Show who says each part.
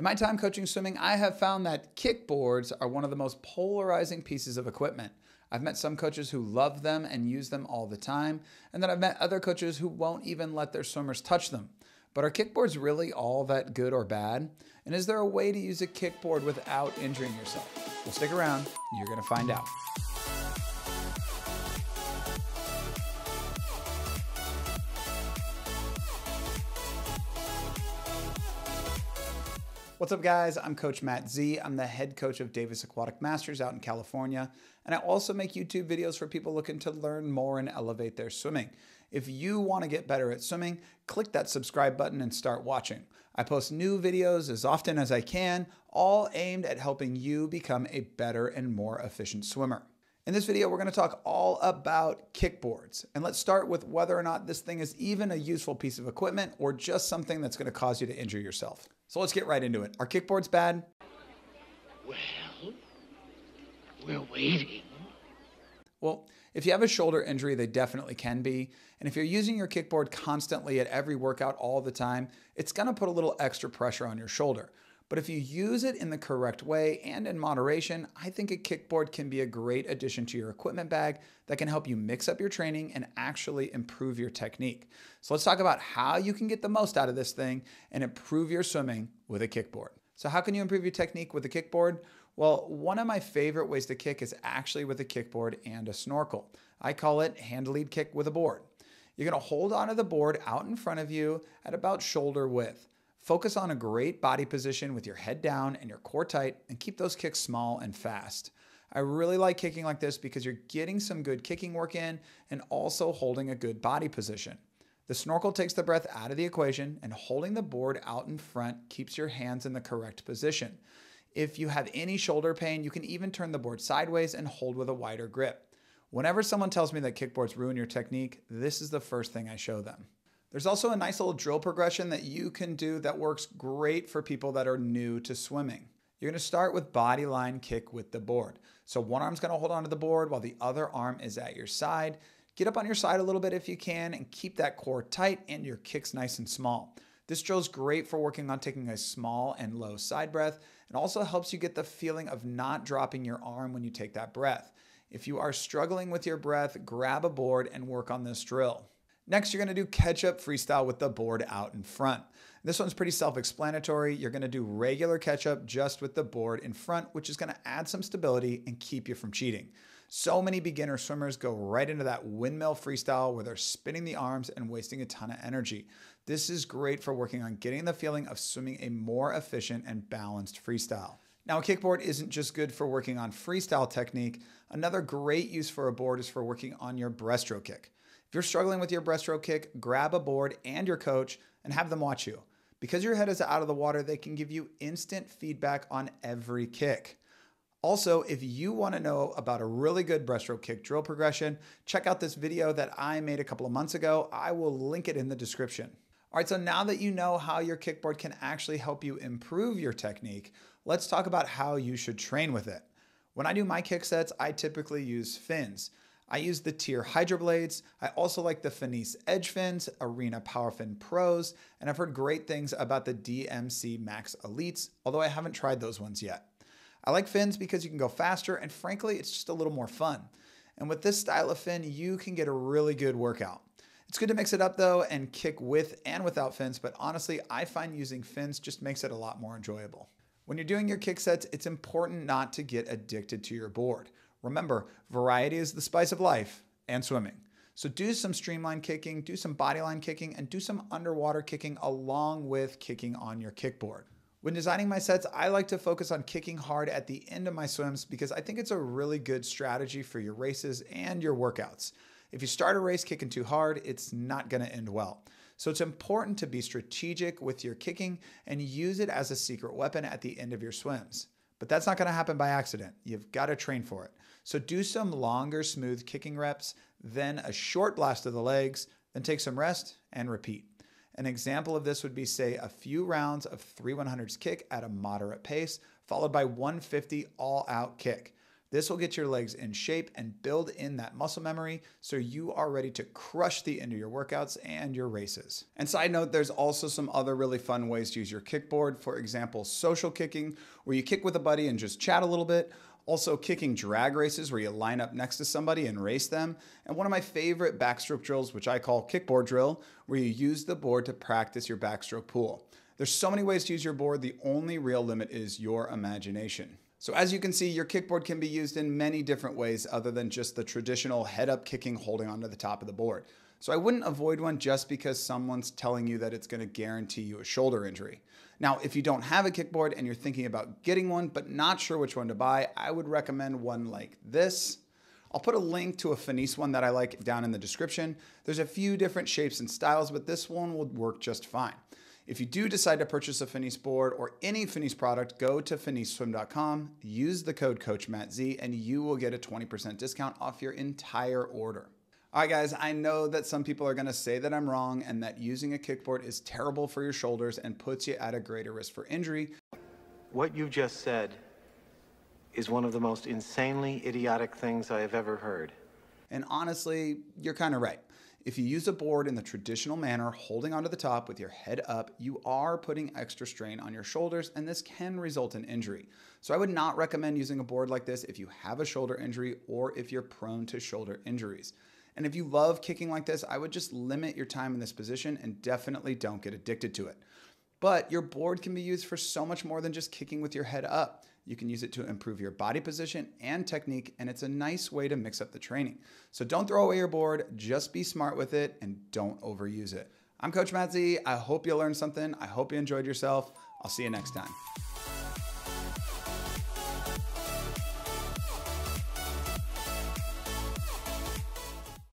Speaker 1: In my time coaching swimming, I have found that kickboards are one of the most polarizing pieces of equipment. I've met some coaches who love them and use them all the time, and then I've met other coaches who won't even let their swimmers touch them. But are kickboards really all that good or bad? And is there a way to use a kickboard without injuring yourself? Well, stick around, you're going to find out. What's up, guys? I'm CoachMattZ. I'm the head coach of Davis Aquatic Masters out in California, and I also make YouTube videos for people looking to learn more and elevate their swimming. If you want to get better at swimming, click that subscribe button and start watching. I post new videos as often as I can, all aimed at helping you become a better and more efficient swimmer. In this video, we're going to talk all about kickboards. And let's start with whether or not this thing is even a useful piece of equipment or just something that's going to cause you to injure yourself. So let's get right into it. Are kickboards bad?
Speaker 2: Well, we're waiting.
Speaker 1: Well, if you have a shoulder injury, they definitely can be. And if you're using your kickboard constantly at every workout all the time, it's going to put a little extra pressure on your shoulder. But if you use it in the correct way and in moderation, I think a kickboard can be a great addition to your equipment bag that can help you mix up your training and actually improve your technique. So let's talk about how you can get the most out of this thing and improve your swimming with a kickboard. So how can you improve your technique with a kickboard? Well, one of my favorite ways to kick is actually with a kickboard and a snorkel. I call it hand lead kick with a board. You're going to hold onto the board out in front of you at about shoulder width. Focus on a great body position with your head down and your core tight, and keep those kicks small and fast. I really like kicking like this because you're getting some good kicking work in and also holding a good body position. The snorkel takes the breath out of the equation, and holding the board out in front keeps your hands in the correct position. If you have any shoulder pain, you can even turn the board sideways and hold with a wider grip. Whenever someone tells me that kickboards ruin your technique, this is the first thing I show them. There's also a nice little drill progression that you can do that works great for people that are new to swimming. You're going to start with bodyline kick with the board. So one arm's going to hold onto the board while the other arm is at your side. Get up on your side a little bit if you can and keep that core tight and your kicks nice and small. This drill is great for working on taking a small and low side breath, and also helps you get the feeling of not dropping your arm when you take that breath. If you are struggling with your breath, grab a board and work on this drill. Next, you're going to do Ketchup freestyle with the board out in front. This one's pretty self-explanatory. You're going to do regular Ketchup just with the board in front, which is going to add some stability and keep you from cheating. So many beginner swimmers go right into that windmill freestyle where they're spinning the arms and wasting a ton of energy. This is great for working on getting the feeling of swimming a more efficient and balanced freestyle. Now, a kickboard isn't just good for working on freestyle technique. Another great use for a board is for working on your breaststroke kick. If you're struggling with your breaststroke kick, grab a board and your coach and have them watch you. Because your head is out of the water, they can give you instant feedback on every kick. Also, if you want to know about a really good breaststroke kick drill progression, check out this video that I made a couple of months ago. I will link it in the description. All right, so now that you know how your kickboard can actually help you improve your technique, let's talk about how you should train with it. When I do my kick sets, I typically use fins. I use the Tier Hydro Blades. I also like the Finesse Edge Fins, Arena Power Fin Pros, and I've heard great things about the DMC Max Elites, although I haven't tried those ones yet. I like fins because you can go faster, and frankly, it's just a little more fun. And with this style of fin, you can get a really good workout. It's good to mix it up though and kick with and without fins, but honestly, I find using fins just makes it a lot more enjoyable. When you're doing your kick sets, it's important not to get addicted to your board. Remember, variety is the spice of life and swimming. So do some streamline kicking, do some bodyline kicking, and do some underwater kicking along with kicking on your kickboard. When designing my sets, I like to focus on kicking hard at the end of my swims because I think it's a really good strategy for your races and your workouts. If you start a race kicking too hard, it's not going to end well. So it's important to be strategic with your kicking and use it as a secret weapon at the end of your swims. But that's not going to happen by accident. You've got to train for it. So do some longer, smooth kicking reps, then a short blast of the legs, then take some rest and repeat. An example of this would be, say, a few rounds of 3 100s kick at a moderate pace, followed by 150 all-out kick. This will get your legs in shape and build in that muscle memory so you are ready to crush the end of your workouts and your races. And side note, there's also some other really fun ways to use your kickboard. For example, social kicking, where you kick with a buddy and just chat a little bit. Also kicking drag races where you line up next to somebody and race them. And one of my favorite backstroke drills, which I call kickboard drill, where you use the board to practice your backstroke pull. There's so many ways to use your board. The only real limit is your imagination. So as you can see, your kickboard can be used in many different ways other than just the traditional head up kicking holding onto the top of the board. So I wouldn't avoid one just because someone's telling you that it's going to guarantee you a shoulder injury. Now, if you don't have a kickboard and you're thinking about getting one but not sure which one to buy, I would recommend one like this. I'll put a link to a Finesse one that I like down in the description. There's a few different shapes and styles, but this one will work just fine. If you do decide to purchase a Finesse board or any Finesse product, go to finesseswim.com, use the code CoachMattZ, and you will get a 20% discount off your entire order. All right, guys, I know that some people are going to say that I'm wrong and that using a kickboard is terrible for your shoulders and puts you at a greater risk for injury.
Speaker 2: What you just said is one of the most insanely idiotic things I have ever heard.
Speaker 1: And honestly, you're kind of right. If you use a board in the traditional manner, holding onto the top with your head up, you are putting extra strain on your shoulders, and this can result in injury. So I would not recommend using a board like this if you have a shoulder injury or if you're prone to shoulder injuries. And if you love kicking like this, I would just limit your time in this position and definitely don't get addicted to it. But your board can be used for so much more than just kicking with your head up. You can use it to improve your body position and technique, and it's a nice way to mix up the training. So don't throw away your board, just be smart with it and don't overuse it. I'm Coach Matt Z. I hope you learned something. I hope you enjoyed yourself. I'll see you next time.